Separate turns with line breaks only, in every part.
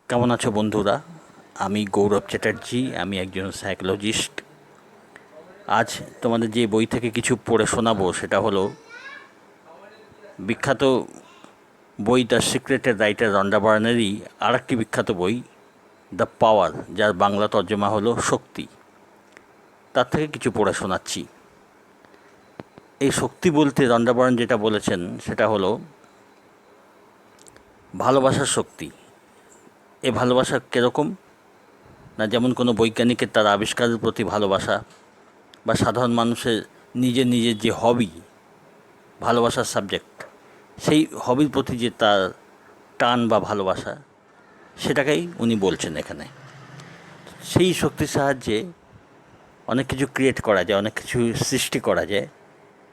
কেমন আছো বন্ধুরা? আমি গৌরব চ্যাটার্জি, আমি একজন সাইকোলজিস্ট। আজ তোমাদের যে বই থেকে কিছু পড়ে শোনাবো সেটা হলো বিখ্যাত বই দ্য সিক্রেটের রাইটার রন্ডা বার্নেরই আরেকটি বিখ্যাত বই দ্য পাওয়ার, যার বাংলা তর্জমা হলো শক্তি। তার থেকে কিছু পড়ে শোনাচ্ছি। এই শক্তি বলতে রন্ডা বার্ন যেটা বলেছেন সেটা হলো ভালোবাসার শক্তি। এ ভালোবাসা কীরকম না, যেমন কোনো বৈজ্ঞানিকের তার আবিষ্কারের প্রতি ভালোবাসা, বা সাধারণ মানুষের নিজের নিজের যে হবি, ভালোবাসার সাবজেক্ট, সেই হবির প্রতি যে তার টান বা ভালোবাসা, সেটাকেই উনি বলছেন এখানে। সেই শক্তির সাহায্যে অনেক কিছু ক্রিয়েট করা যায়, অনেক কিছু সৃষ্টি করা যায়।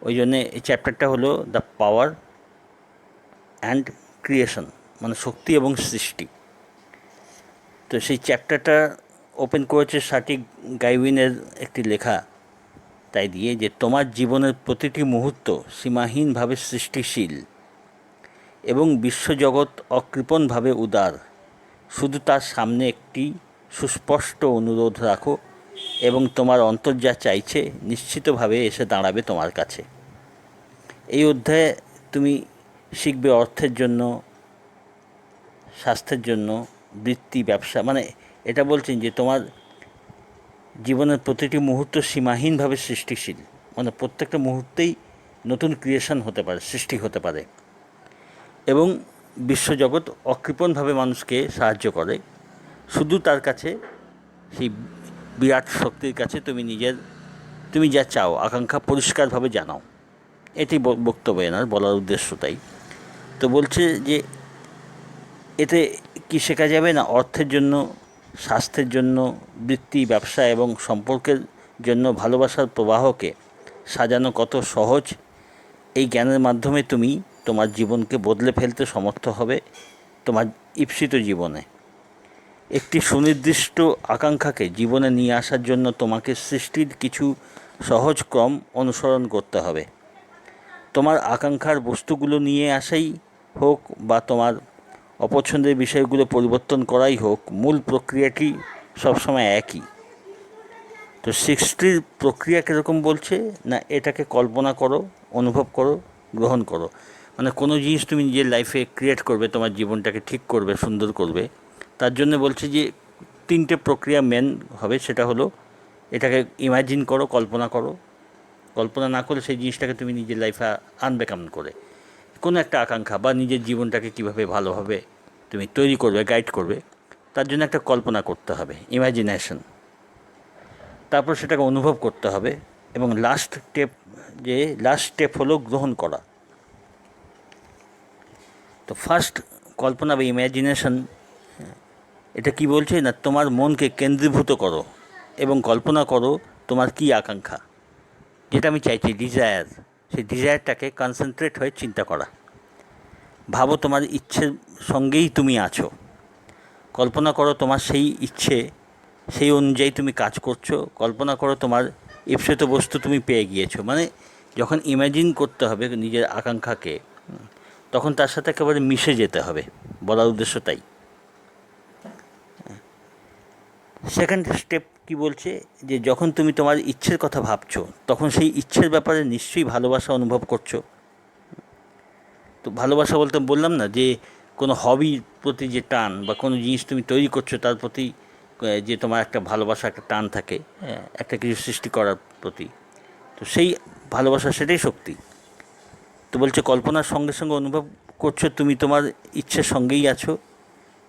ওই জন্যে এই চ্যাপ্টারটা হলো দ্য পাওয়ার অ্যান্ড ক্রিয়েশন, মানে শক্তি এবং সৃষ্টি। তো সেই চ্যাপ্টারটা ওপেন করেছে সাটি গাইউইনের একটি লেখা তাই দিয়ে, যে তোমার জীবনের প্রতিটি মুহূর্ত সীমাহীনভাবে সৃষ্টিশীল এবং বিশ্বজগৎ অকৃপণভাবে উদার। শুধু তার সামনে একটি সুস্পষ্ট অনুরোধ রাখো এবং তোমার অন্তর যা চাইছে নিশ্চিতভাবে এসে দাঁড়াবে তোমার কাছে। এই অধ্যায়ে তুমি শিখবে অর্থের জন্য, স্বাস্থ্যের জন্য, বৃত্তি, ব্যবসা, মানে এটা বলছেন যে তোমার জীবনের প্রতিটি মুহূর্ত সীমাহীনভাবে সৃষ্টিশীল, মানে প্রত্যেকটা মুহূর্তেই নতুন ক্রিয়েশন হতে পারে, সৃষ্টি হতে পারে, এবং বিশ্বজগৎ অকৃপণভাবে মানুষকে সাহায্য করে। শুধু তার কাছে, সেই বিরাট শক্তির কাছে তুমি যা চাও, আকাঙ্ক্ষা পরিষ্কারভাবে জানাও। এটি বক্তব্য এনার বলার উদ্দেশ্য। তাই তো বলছে যে এতে কি শেখা যাবে না, অর্থের জন্য, স্বাস্থ্যের জন্য, বৃত্তি, ব্যবসা এবং সম্পর্কের জন্য ভালোবাসার প্রবাহকে সাজানো কত সহজ। এই জ্ঞানের মাধ্যমে তুমি তোমার জীবনকে বদলে ফেলতে সমর্থ হবে। তোমার ঈপ্সিত জীবনে একটি সুনির্দিষ্ট আকাঙ্ক্ষাকে জীবনে নিয়ে আসার জন্য তোমাকে সৃষ্টির কিছু সহজ ক্রম অনুসরণ করতে হবে। তোমার আকাঙ্ক্ষার বস্তুগুলো নিয়ে আসাই হোক বা তোমার অপছন্দের বিষয়গুলো পরিবর্তন করাই হোক, মূল প্রক্রিয়াটি সবসময় একই। তো সৃষ্টির প্রক্রিয়া কীরকম বলছে না, এটাকে কল্পনা করো, অনুভব করো, গ্রহণ করো। মানে কোনো জিনিস তুমি নিজের লাইফে ক্রিয়েট করবে, তোমার জীবনটাকে ঠিক করবে, সুন্দর করবে, তার জন্য বলছে যে তিনটে প্রক্রিয়া মেন হবে। সেটা হলো এটাকে ইমাজিন করো, কল্পনা করো। কল্পনা না করলে সেই জিনিসটাকে তুমি নিজের লাইফে আনবে কেমন করে? কোনো একটা আকাঙ্ক্ষা বা নিজের জীবনটাকে কীভাবে ভালোভাবে তুমি তৈরি করবে, গাইড করবে, তার জন্য একটা কল্পনা করতে হবে, ইমাজিনেশন। তারপর সেটাকে অনুভব করতে হবে, এবং লাস্ট স্টেপ হলো গ্রহণ করা। তো ফার্স্ট কল্পনা বা ইমাজিনেশন, এটা কি বলছে না, তোমার মনকে কেন্দ্রীভূত করো এবং কল্পনা করো তোমার কী আকাঙ্ক্ষা, যেটা আমি চাইছি, ডিজায়ার। সেই ডিজায়ারটাকে কনসেন্ট্রেট হয়ে চিন্তা করা। ভাবো তোমার ইচ্ছের সঙ্গেই তুমি আছো। কল্পনা করো তোমার সেই ইচ্ছে, সেই অনুযায়ী তুমি কাজ করছো। কল্পনা করো তোমার ঈপ্সিত বস্তু তুমি পেয়ে গিয়েছো। মানে যখন ইমাজিন করতে হবে নিজের আকাঙ্ক্ষাকে, তখন তার সাথে একেবারে মিশে যেতে হবে, বলার উদ্দেশ্য তাই। সেকেন্ড স্টেপ কি বলছে, যে যখন তুমি তোমার ইচ্ছের কথা ভাবছো, তখন সেই ইচ্ছের ব্যাপারে নিশ্চয়ই ভালোবাসা অনুভব করছো। তো ভালোবাসা বলতে বললাম না যে কোনো হবির প্রতি যে টান, বা কোনো জিনিস তুমি তৈরি করছো তার প্রতি যে তোমার একটা ভালোবাসা, একটা টান থাকে, একটা কিছু সৃষ্টি করার প্রতি। তো সেই ভালোবাসা, সেটাই শক্তি। তো বলছে কল্পনার সঙ্গে সঙ্গে অনুভব করছো তুমি তোমার ইচ্ছের সঙ্গেই আছো।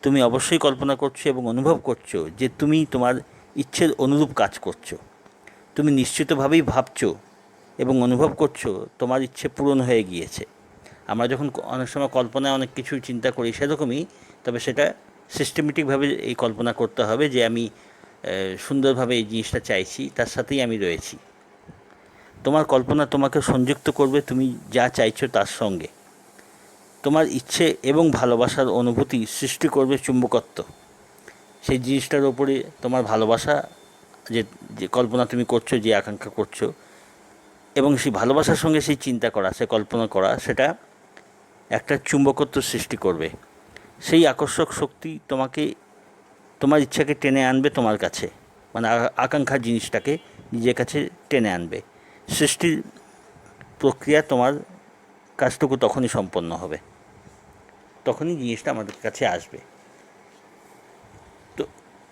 তুমি অবশ্যই কল্পনা করছো এবং অনুভব করছো যে তুমি তোমার ইচ্ছের অনুরূপ কাজ করছো। তুমি নিশ্চিতভাবেই ভাবছো এবং অনুভব করছো তোমার ইচ্ছে পূরণ হয়ে গিয়েছে। আমরা যখন অনেক সময় কল্পনায় অনেক কিছু চিন্তা করি, সেরকমই, তবে সেটা সিস্টেমেটিকভাবে এই কল্পনা করতে হবে যে আমি সুন্দরভাবে এই জিনিসটা চাইছি, তার সাথেই আমি রয়েছি। তোমার কল্পনা তোমাকে সংযুক্ত করবে তুমি যা চাইছো তার সঙ্গে। তোমার ইচ্ছে এবং ভালোবাসার অনুভূতি সৃষ্টি করবে চুম্বকত্ব। সেই জিনিসটার ওপরে তোমার ভালোবাসা, যে যে কল্পনা তুমি করছো, যে আকাঙ্ক্ষা করছো, এবং সেই ভালোবাসার সঙ্গে সেই চিন্তা করা, সে কল্পনা করা, সেটা একটা চুম্বকত্ব সৃষ্টি করবে। সেই আকর্ষক শক্তি তোমাকে তোমার ইচ্ছাকে টেনে আনবে তোমার কাছে, মানে আকাঙ্ক্ষার জিনিসটাকে নিজের কাছে টেনে আনবে। সৃষ্টির প্রক্রিয়া তোমার কাজটুকু তখনই সম্পন্ন হবে, তখনই জিনিসটা আমাদের কাছে আসবে। তো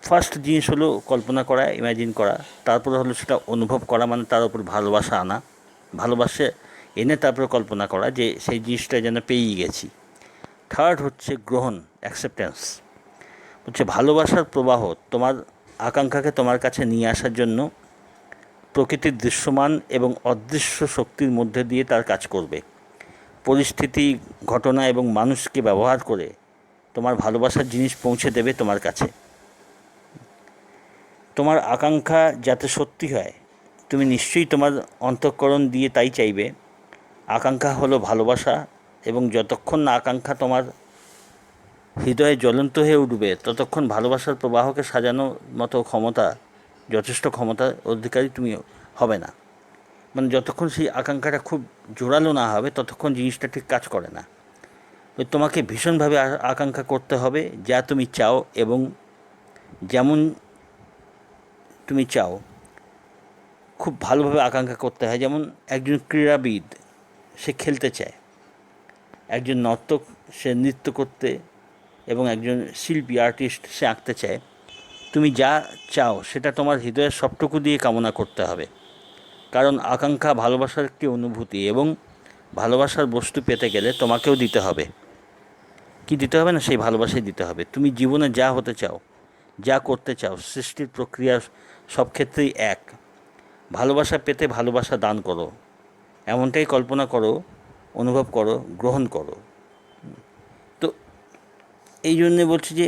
ফার্স্ট জিনিস হলো কল্পনা করা, ইমাজিন করা। তারপরে হলো সেটা অনুভব করা, মানে তার উপর ভালোবাসা আনা, ভালোবাসা এনে তারপরে কল্পনা করা যে সেই জিনিসটা যেন পেয়েই গেছি। থার্ড হচ্ছে গ্রহণ, অ্যাকসেপ্টেন্স। হচ্ছে ভালোবাসার প্রবাহ তোমার আকাঙ্ক্ষাকে তোমার কাছে নিয়ে আসার জন্য প্রকৃতির দৃশ্যমান এবং অদৃশ্য শক্তির মধ্যে দিয়ে তার কাজ করবে। পরিস্থিতি, ঘটনা এবং মানুষকে ব্যবহার করে তোমার ভালোবাসার জিনিস পৌঁছে দেবে তোমার কাছে। তোমার আকাঙ্ক্ষা যাতে সত্যি হয়, তুমি নিশ্চয়ই তোমার অন্তঃকরণ দিয়ে তাই চাইবে। আকাঙ্ক্ষা হলো ভালোবাসা, এবং যতক্ষণ না আকাঙ্ক্ষা তোমার হৃদয়ে জ্বলন্ত হয়ে উঠবে ততক্ষণ ভালোবাসার প্রবাহকে সাজানোর মতো যথেষ্ট ক্ষমতা অধিকারী তুমি হবে না। মানে যতক্ষণ সেই আকাঙ্ক্ষাটা খুব জোরালো না হবে ততক্ষণ জিনিসটা ঠিক কাজ করে না। তোমাকে ভীষণভাবে আকাঙ্ক্ষা করতে হবে যা তুমি চাও, এবং যেমন তুমি চাও খুব ভালোভাবে আকাঙ্ক্ষা করতে হয়। যেমন একজন ক্রীড়াবিদ, সে খেলতে চায়। একজন নর্তক, সে নৃত্য করতে, এবং একজন শিল্পী, আর্টিস্ট, সে আঁকতে চায়। তুমি যা চাও সেটা তোমার হৃদয়ের সবটুকু দিয়ে কামনা করতে হবে, কারণ আকাঙ্ক্ষা ভালোবাসার একটি অনুভূতি, এবং ভালোবাসার বস্তু পেতে গেলে তোমাকেও দিতে হবে। কি দিতে হবে না, সেই ভালোবাসাই দিতে হবে। তুমি জীবনে যা হতে চাও, যা করতে চাও, সৃষ্টির প্রক্রিয়া সব ক্ষেত্রেই এক। ভালোবাসা পেতে ভালোবাসা দান করো, এমনটাই কল্পনা করো, অনুভব করো, গ্রহণ করো। তো এই জন্যে বলছি যে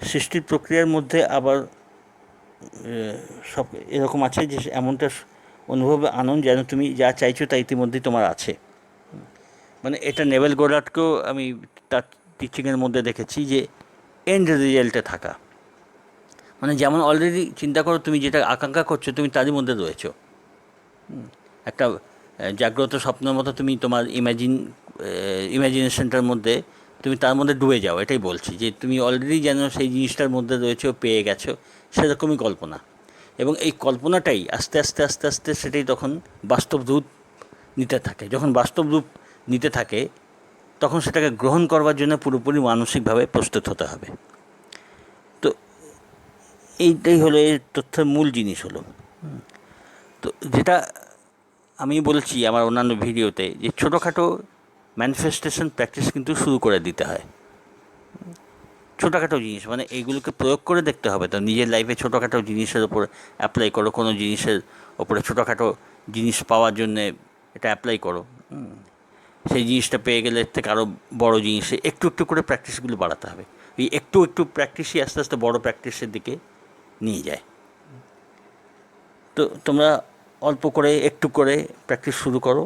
সৃষ্টির প্রক্রিয়ার মধ্যে আবার সব এরকম আছে যে এমনটা অনুভব আনন্দ যেন তুমি যা চাইছো তা ইতিমধ্যেই তোমার আছে। মানে এটা নেভেল গোডার্টকেও আমি তার টিচিংয়ের মধ্যে দেখেছি যে এন্ড রেজাল্টে থাকা, মানে যেমন অলরেডি চিন্তা করো তুমি যেটা আকাঙ্ক্ষা করছো তুমি তারই মধ্যে রয়েছো। একটা জাগ্রত স্বপ্নের মতো তুমি তোমার ইমাজিনেশনটার মধ্যে তুমি তার মধ্যে ডুবে যাও। এটাই বলছি যে তুমি অলরেডি যেন সেই জিনিসটার মধ্যে রয়েছো, পেয়ে গেছো, সেরকমই কল্পনা। এবং এই কল্পনাটাই আস্তে আস্তে আস্তে আস্তে সেটাই তখন বাস্তব রূপ নিতে থাকে। যখন বাস্তব রূপ নিতে থাকে তখন সেটাকে গ্রহণ করবার জন্য পুরোপুরি মানসিকভাবে প্রস্তুত হতে হবে। তো এইটাই হলো এর তথ্যের মূল জিনিস হলো। তো যেটা আমি বলছি আমার অন্যান্য ভিডিওতে, যে ছোটোখাটো ম্যানিফেস্টেশন প্র্যাকটিস কিন্তু শুরু করে দিতে হয়। ছোটোখাটো জিনিস, মানে এইগুলোকে প্রয়োগ করে দেখতে হবে। তো নিজের লাইফে ছোটোখাটো জিনিসের ওপর অ্যাপ্লাই করো। কোনো জিনিসের ওপরে ছোটোখাটো জিনিস পাওয়ার জন্যে এটা অ্যাপ্লাই করো। সেই জিনিসটা পেয়ে গেলে এর থেকে আরও বড়ো জিনিসে একটু একটু করে প্র্যাকটিসগুলো বাড়াতে হবে। এই একটু একটু প্র্যাকটিসই আস্তে আস্তে বড়ো প্র্যাকটিসের দিকে নিয়ে যায়। তো তোমরা অল্প করে একটু করে প্র্যাকটিস শুরু করো,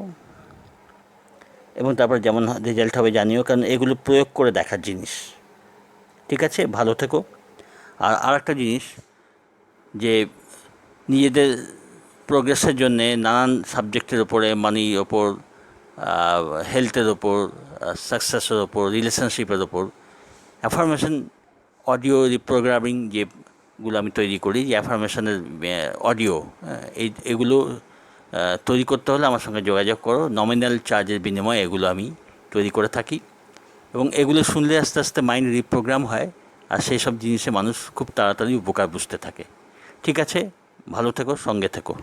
এবং তারপর যেমন রেজাল্ট হবে জানিও, কারণ এগুলো প্রয়োগ করে দেখার জিনিস। ঠিক আছে, ভালো থেকো। আর একটা জিনিস, যে নিজেদের প্রোগ্রেসের জন্যে নানান সাবজেক্টের ওপরে, মানির ওপর, হেলথের ওপর, সাকসেসের ওপর, রিলেশনশিপের ওপর অ্যাফার্মেশন অডিও রিপ্রোগ্রামিং যেগুলো আমি তৈরি করি, যে অ্যাফার্মেশনের অডিও, এগুলো তৈরি করতে হলে আমার সঙ্গে যোগাযোগ করো। নমিনাল চার্জের বিনিময়ে এগুলো আমি তৈরি করে থাকি, এবং এগুলো শুনলে আস্তে আস্তে মাইন্ড রিপ্রোগ্রাম হয়, আর সেই সব জিনিসে মানুষ খুব তাড়াতাড়ি উপকার বুঝতে থাকে। ঠিক আছে, ভালো থেকো, সঙ্গে থেকো।